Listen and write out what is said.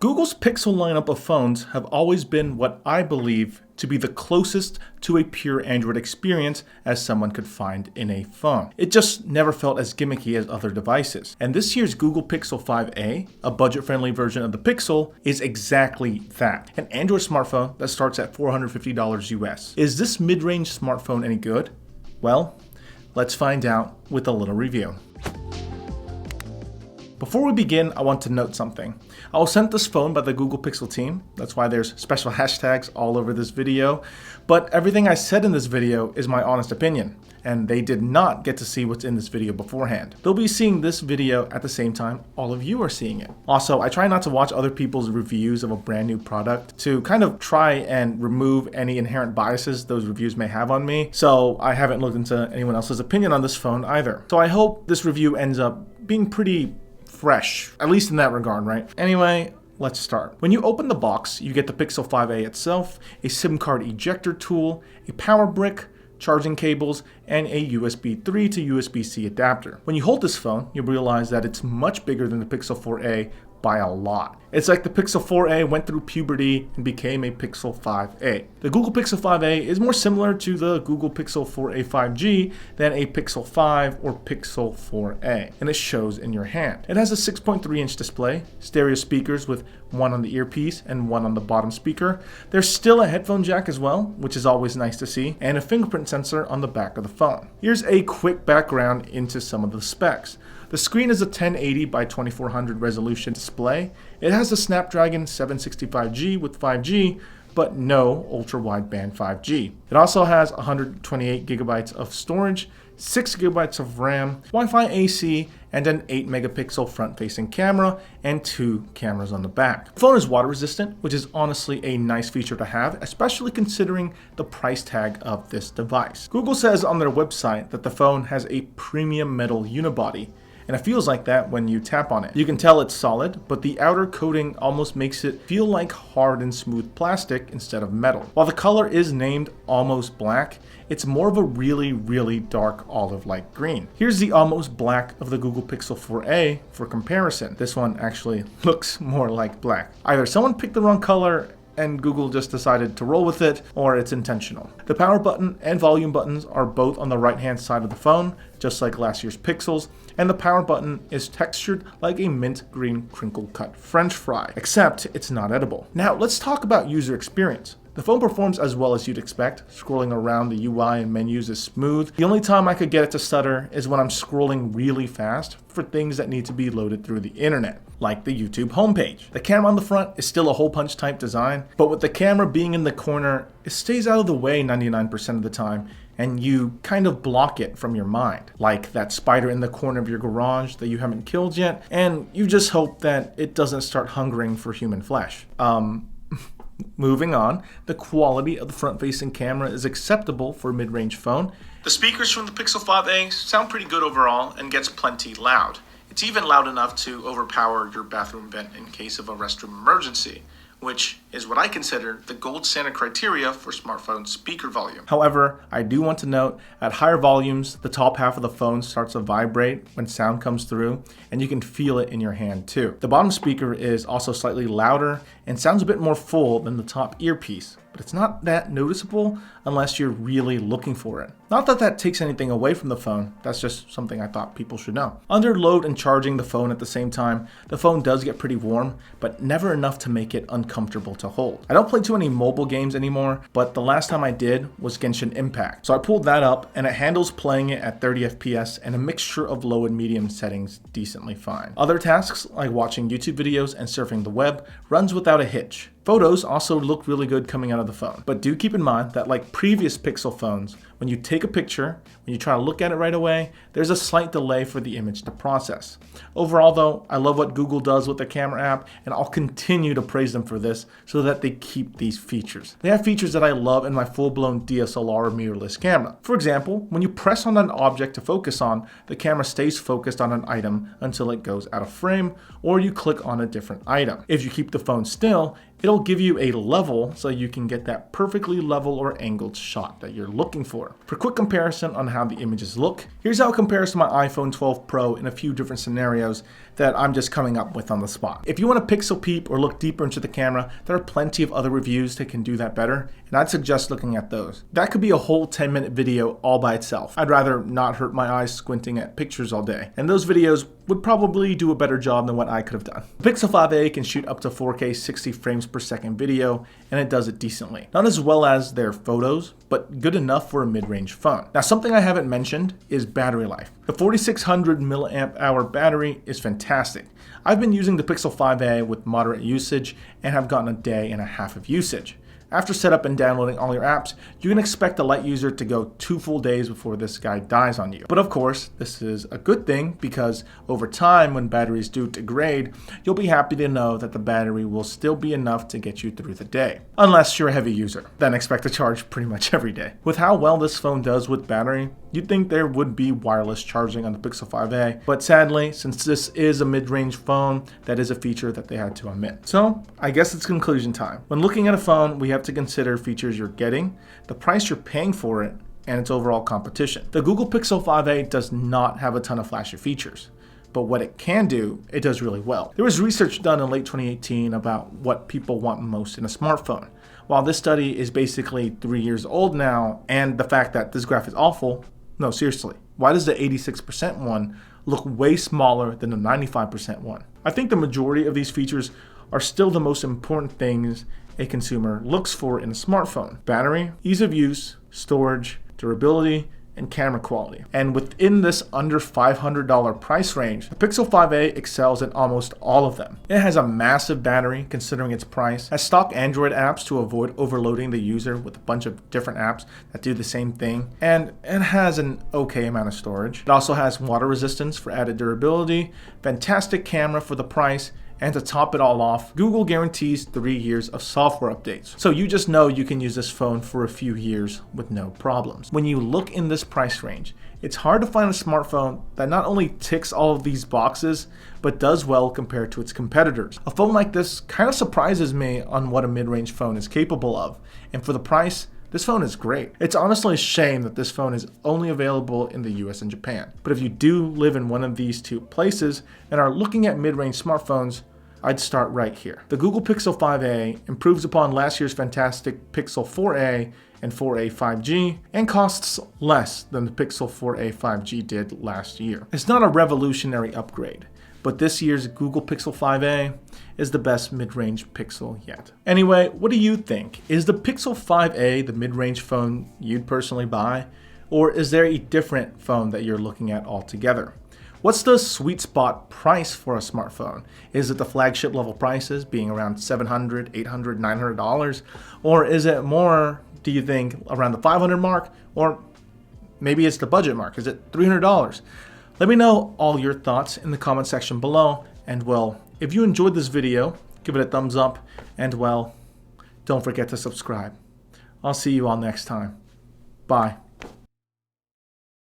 Google's Pixel lineup of phones have always been what I believe to be the closest to a pure Android experience as someone could find in a phone. It just never felt as gimmicky as other devices. And this year's Google Pixel 5a, a budget-friendly version of the Pixel, is exactly that. An Android smartphone that starts at $450 US. Is this mid-range smartphone any good? Well, let's find out with a little review. Before we begin, I want to note something. I was sent this phone by the Google Pixel team. That's why there's special hashtags all over this video. But everything I said in this video is my honest opinion, and they did not get to see what's in this video beforehand. They'll be seeing this video at the same time all of you are seeing it. Also, I try not to watch other people's reviews of a brand new product to kind of try and remove any inherent biases those reviews may have on me. So I haven't looked into anyone else's opinion on this phone either. So I hope this review ends up being pretty fresh, at least in that regard, right? Anyway, let's start. When you open the box, you get the Pixel 5a itself, a SIM card ejector tool, a power brick, charging cables, and a USB 3 to USB-C adapter. When you hold this phone, you'll realize that it's much bigger than the Pixel 4a by a lot. It's like the Pixel 4a went through puberty and became a Pixel 5a. The Google Pixel 5a is more similar to the Google Pixel 4a 5G than a Pixel 5 or Pixel 4a, and it shows in your hand. It has a 6.3-inch display, stereo speakers with one on the earpiece and one on the bottom speaker. There's still a headphone jack as well, which is always nice to see, and a fingerprint sensor on the back of the phone. Here's a quick background into some of the specs. The screen is a 1080 by 2400 resolution display. It has a Snapdragon 765G with 5G, but no ultra wideband 5G. It also has 128 gigabytes of storage, 6 gigabytes of RAM, Wi-Fi AC, and an 8 megapixel front-facing camera, and 2 cameras on the back. The phone is water resistant, which is honestly a nice feature to have, especially considering the price tag of this device. Google says on their website that the phone has a premium metal unibody, and it feels like that when you tap on it. You can tell it's solid, but the outer coating almost makes it feel like hard and smooth plastic instead of metal. While the color is named almost black, it's more of a really dark olive light green. Here's the almost black of the Google Pixel 4a for comparison. This one actually looks more like black. Either someone picked the wrong color and Google just decided to roll with it, or it's intentional. The power button and volume buttons are both on the right-hand side of the phone, just like last year's Pixels, and the power button is textured like a mint green crinkle-cut French fry, except it's not edible. Now, let's talk about user experience. The phone performs as well as you'd expect. Scrolling around the UI and menus is smooth. The only time I could get it to stutter is when I'm scrolling really fast for things that need to be loaded through the internet, like the YouTube homepage. The camera on the front is still a hole punch type design, but with the camera being in the corner, it stays out of the way 99% of the time, and you kind of block it from your mind, like that spider in the corner of your garage that you haven't killed yet, and you just hope that it doesn't start hungering for human flesh. Moving on, the quality of the front-facing camera is acceptable for a mid-range phone. The speakers from the Pixel 5a sound pretty good overall and gets plenty loud. It's even loud enough to overpower your bathroom vent in case of a restroom emergency, which is what I consider the gold standard criteria for smartphone speaker volume. However, I do want to note, at higher volumes, the top half of the phone starts to vibrate when sound comes through, and you can feel it in your hand too. The bottom speaker is also slightly louder and sounds a bit more full than the top earpiece, but it's not that noticeable unless you're really looking for it. Not that that takes anything away from the phone, that's just something I thought people should know. Under load and charging the phone at the same time, the phone does get pretty warm, but never enough to make it uncomfortable to hold. I don't play too many mobile games anymore, but the last time I did was Genshin Impact. So I pulled that up, and it handles playing it at 30 FPS and a mixture of low and medium settings decently fine. Other tasks, like watching YouTube videos and surfing the web, runs without a hitch. Photos also look really good coming out of the phone. But do keep in mind that, like previous Pixel phones, when you take a picture, when you try to look at it right away, there's a slight delay for the image to process. Overall though, I love what Google does with their camera app, and I'll continue to praise them for this so that they keep these features. They have features that I love in my full-blown DSLR mirrorless camera. For example, when you press on an object to focus on, the camera stays focused on an item until it goes out of frame, or you click on a different item. If you keep the phone still, It'll give you a level so you can get that perfectly level or angled shot that you're looking for. For quick comparison on how the images look, here's how it compares to my iPhone 12 Pro in a few different scenarios that I'm just coming up with on the spot. If you want to pixel peep or look deeper into the camera, there are plenty of other reviews that can do that better, and I'd suggest looking at those. That could be a whole 10-minute video all by itself. I'd rather not hurt my eyes squinting at pictures all day, and those videos would probably do a better job than what I could have done. The Pixel 5a can shoot up to 4K 60 frames per second video, and it does it decently. Not as well as their photos, but good enough for a mid-range phone. Now, something I haven't mentioned is battery life. The 4600 milliamp hour battery is fantastic. I've been using the Pixel 5a with moderate usage and have gotten a day and a half of usage. After setup and downloading all your apps, you can expect a light user to go 2 full days before this guy dies on you. But of course, this is a good thing because over time, when batteries do degrade, you'll be happy to know that the battery will still be enough to get you through the day. Unless you're a heavy user, then expect to charge pretty much every day. With how well this phone does with battery, you'd think there would be wireless charging on the Pixel 5a, but sadly, since this is a mid-range phone, that is a feature that they had to omit. So, I guess it's conclusion time. When looking at a phone, we have to consider features you're getting, the price you're paying for it, and its overall competition. The Google Pixel 5a does not have a ton of flashy features, but what it can do, it does really well. There was research done in late 2018 about what people want most in a smartphone. While this study is basically 3 years old now, and the fact that this graph is awful, no, seriously, why does the 86% one look way smaller than the 95% one? I think the majority of these features are still the most important things a consumer looks for in a smartphone. Battery, ease of use, storage, durability, and camera quality. And within this under $500 price range, the Pixel 5a excels in almost all of them. It has a massive battery considering its price, has stock Android apps to avoid overloading the user with a bunch of different apps that do the same thing, and it has an okay amount of storage. It also has water resistance for added durability, fantastic camera for the price, and to top it all off, Google guarantees 3 years of software updates. So you just know you can use this phone for a few years with no problems. When you look in this price range, it's hard to find a smartphone that not only ticks all of these boxes, but does well compared to its competitors. A phone like this kind of surprises me on what a mid-range phone is capable of. And for the price, this phone is great. It's honestly a shame that this phone is only available in the US and Japan. But if you do live in one of these two places and are looking at mid-range smartphones, I'd start right here. The Google Pixel 5a improves upon last year's fantastic Pixel 4a and 4a 5G and costs less than the Pixel 4a 5G did last year. It's not a revolutionary upgrade, but this year's Google Pixel 5a is the best mid-range Pixel yet. Anyway, what do you think? Is the Pixel 5a the mid-range phone you'd personally buy? Or is there a different phone that you're looking at altogether? What's the sweet spot price for a smartphone? Is it the flagship level prices being around $700, $800, $900? Or is it more, do you think, around the $500 mark? Or maybe it's the budget mark. Is it $300? Let me know all your thoughts in the comment section below. And well, if you enjoyed this video, give it a thumbs up. And well, don't forget to subscribe. I'll see you all next time. Bye.